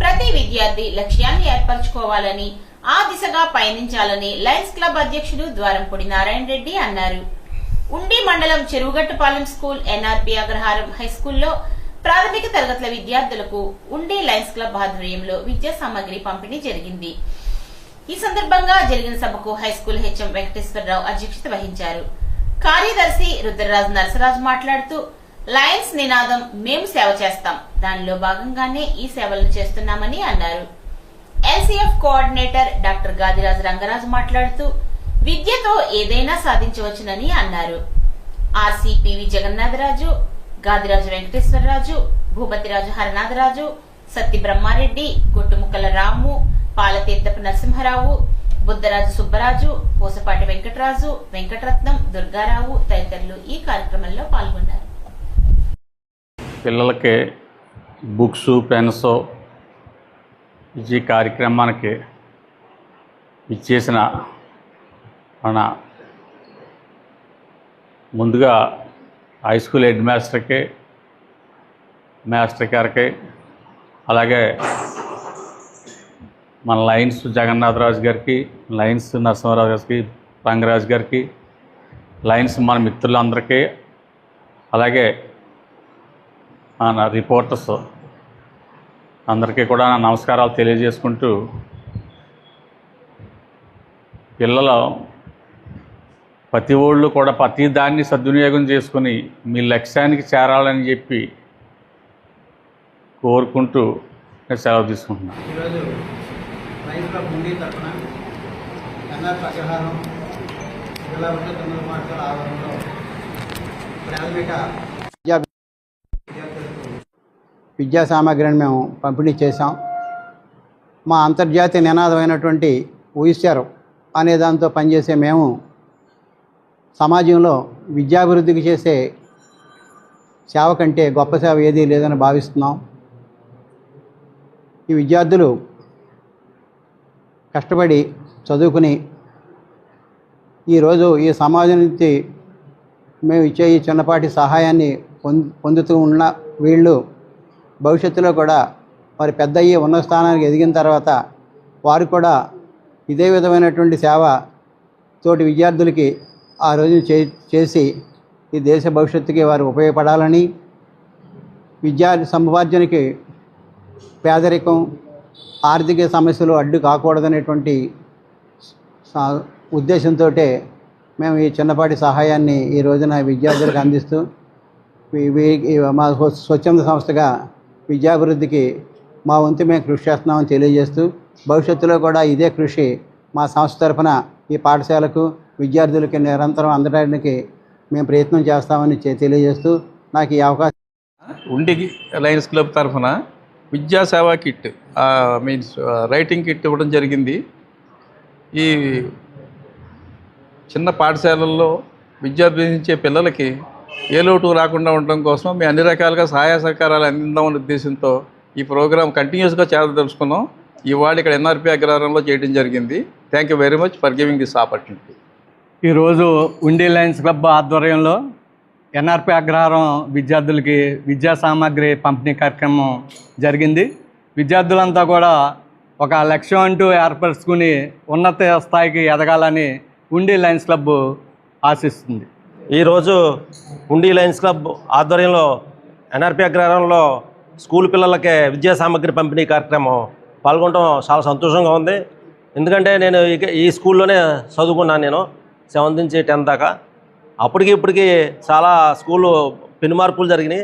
ప్రతి విద్యార్థి లక్ష్యాన్ని ఏర్పరచుకోవాలని, ఆ దిశగా పయనించాలని లయన్స్ క్లబ్ అధ్యక్షుడు ద్వారంపూడి నారాయణ రెడ్డి అన్నారు. ఉండి మండలం చెరువుగట్టుపాలెం స్కూల్ ఎన్ఆర్పి అగ్రహారం హైస్కూల్లో ప్రాథమిక తరగతుల విద్యార్థులకు ఉండి లయన్స్ క్లబ్ ఆధ్వర్యంలో విద్యా సామగ్రి పంపిణీ జరిగింది. ఈ సందర్భంగా జరిగిన సభకు హైస్కూల్ హెచ్ఎం వెంకటేశ్వరరావు అధ్యక్షత వహించారు. కార్యదర్శి రుద్రరాజు నరసరాజు మాట్లాడుతూ, లయన్స్ నినాదం మేము సేవ చేస్తాం, దానిలో భాగంగానే ఈ సేవలను చేస్తున్నామని అన్నారు. LCF coordinator doctor Gadiraju Rangaraju మాట్లాడుతూ, విద్యతో ఏదైనా సాధించవచ్చునని అన్నారు. ఆర్సీపీవి జగన్నాథరాజు, గాదిరాజు వెంకటేశ్వరరాజు, భూపతిరాజు హరనాథరాజు, సత్తి బ్రహ్మారెడ్డి, గుట్టుముక్కల రాము, పాలతీర్థపు నరసింహరావు, బుద్ధరాజు సుబ్బరాజు, పూసపాటి వెంకటరాజు, వెంకటరత్నం, దుర్గారావు తదితరులు ఈ కార్యక్రమంలో పాల్గొన్నారు. పిల్లలకి బుక్స్, పెన్స్ ఈ కార్యక్రమానికి ఇచ్చేసిన మన ముందుగా హై స్కూల్ హెడ్ మాస్టర్కి, మాస్టర్ గారికి, అలాగే మన లయన్స్ జగన్నాథరాజు గారికి, లయన్స్ నరసింహరావు గారికి, రంగరాజు గారికి, లయన్స్ మన మిత్రులందరికీ, అలాగే మన రిపోర్టర్స్ అందరికీ కూడా నమస్కారాలు తెలియజేసుకుంటూ, పిల్లలు ప్రతి ఒళ్ళు కూడా ప్రతి దాన్ని సద్వినియోగం చేసుకుని మీ లక్ష్యానికి చేరాలని చెప్పి కోరుకుంటూ నేను సెలవు తీసుకుంటున్నాను. ఈరోజు లయన్స్ క్లబ్ ఉండి తరఫున ఎన్ఆర్పి అగ్రహారం జిల్లా ఉన్నత పాఠశాల ఆవరణలో ప్రాథమిక విద్యా సామగ్రిని మేము పంపిణీ చేశాం. మా అంతర్జాతీయ నినాదమైనటువంటి ఉయిస్టర్ అనే దాంతో పనిచేసే మేము సమాజంలో విద్యాభివృద్ధికి చేసే సేవ కంటే గొప్ప సేవ ఏదీ లేదని భావిస్తున్నాం. ఈ విద్యార్థులు కష్టపడి చదువుకుని ఈరోజు ఈ సమాజం నుంచి మేము ఇచ్చే ఈ చిన్నపాటి సహాయాన్ని పొందుతూ ఉన్న వీళ్ళు భవిష్యత్తులో కూడా వారి పెద్ద అయ్యి ఉన్నత స్థానానికి ఎదిగిన తర్వాత వారు కూడా ఇదే విధమైనటువంటి సేవ తోటి విద్యార్థులకి ఆ రోజు చేసి ఈ దేశ భవిష్యత్తుకి వారు ఉపయోగపడాలని, విద్యా సముపార్జనకి పేదరికం, ఆర్థిక సమస్యలు అడ్డు కాకూడదనేటువంటి ఉద్దేశంతో మేము ఈ చిన్నపాటి సహాయాన్ని ఈ రోజున విద్యార్థులకు అందిస్తూ మా స్వచ్ఛంద సంస్థగా విద్యాభివృద్ధికి మా వంతు మేము కృషి చేస్తున్నామని తెలియజేస్తూ, భవిష్యత్తులో కూడా ఇదే కృషి మా సంస్థ తరఫున ఈ పాఠశాలకు విద్యార్థులకి నిరంతరం అందడానికి మేము ప్రయత్నం చేస్తామని తెలియజేస్తూ నాకు ఈ అవకాశం. ఉండి లయన్స్ క్లబ్ తరఫున విద్యా సేవా కిట్ మీన్స్ రైటింగ్ కిట్ ఇవ్వడం జరిగింది. ఈ చిన్న పాఠశాలల్లో విద్యాభ్యసించే పిల్లలకి ఏ లోటు రాకుండా ఉండడం కోసం మేము అన్ని రకాలుగా సహాయ సహకారాలు అందిద్దామనే ఉద్దేశంతో ఈ ప్రోగ్రాం కంటిన్యూస్గా చేరదలుచుకున్నాం. ఇవాళ ఇక్కడ ఎన్ఆర్పి అగ్రహారంలో చేయడం జరిగింది. Thank you very much for giving this opportunity. ఈరోజు ఉండి లయన్స్ క్లబ్ ఆధ్వర్యంలో ఎన్ఆర్పి అగ్రహారం విద్యార్థులకి విద్యా సామాగ్రి పంపిణీ కార్యక్రమం జరిగింది. విద్యార్థులంతా కూడా ఒక లక్ష్యం అంటూ ఏర్పరచుకుని ఉన్నత స్థాయికి ఎదగాలని ఉండి లయన్స్ క్లబ్ ఆశిస్తుంది. ఈరోజు ఉండి లయన్స్ క్లబ్ ఆధ్వర్యంలో ఎన్ఆర్పి అగ్రహారంలో స్కూల్ పిల్లలకే విద్యా సామగ్రి పంపిణీ కార్యక్రమం పాల్గొనడం చాలా సంతోషంగా ఉంది. ఎందుకంటే నేను ఈ స్కూల్లోనే చదువుకున్నాను. నేను 7th నుంచి 10th దాకా. అప్పటికి ఇప్పటికి చాలా స్కూలు పెను మార్పులు జరిగినాయి.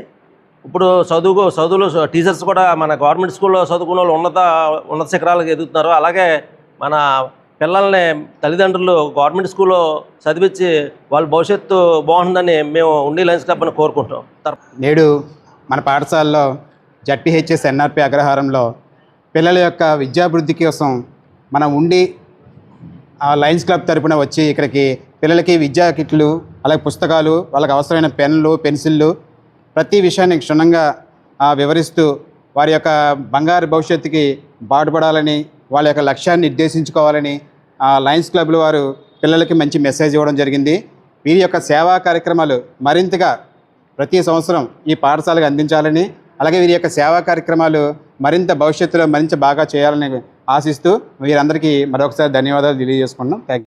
ఇప్పుడు చదువులు టీచర్స్ కూడా మన గవర్నమెంట్ స్కూల్లో చదువుకున్న వాళ్ళు ఉన్నత శిఖరాలకు ఎదుగుతున్నారు. అలాగే మన పిల్లల్ని తల్లిదండ్రులు గవర్నమెంట్ స్కూల్లో చదివించి వాళ్ళ భవిష్యత్తు బాగుంటుందని మేము ఉండి లయన్స్ క్లబ్ అని కోరుకుంటాం. నేడు మన పాఠశాలలో జడ్పీహెచ్ఎస్ ఎన్ఆర్పి అగ్రహారంలో పిల్లల యొక్క విద్యాభివృద్ధి కోసం మన ఉండి లయన్స్ క్లబ్ తరపున వచ్చి ఇక్కడికి పిల్లలకి విద్యా కిట్లు, అలాగే పుస్తకాలు, వాళ్ళకి అవసరమైన పెన్నులు, పెన్సిళ్ళు, ప్రతి విషయాన్ని క్షుణ్ణంగా వివరిస్తూ వారి యొక్క బంగారు భవిష్యత్తుకి బాటుపడాలని, వాళ్ళ యొక్క లక్ష్యాన్ని నిర్దేశించుకోవాలని లయన్స్ క్లబ్ల వారు పిల్లలకి మంచి మెసేజ్ ఇవ్వడం జరిగింది. వీరి యొక్క సేవా కార్యక్రమాలు మరింతగా ప్రతి సంవత్సరం ఈ పాఠశాలకు అందించాలని, అలాగే వీరి యొక్క సేవా కార్యక్రమాలు మరింత భవిష్యత్తులో మరింత బాగా చేయాలని ఆశిస్తూ వీరందరికీ మరొకసారి ధన్యవాదాలు తెలియజేసుకున్నాం. Thank you.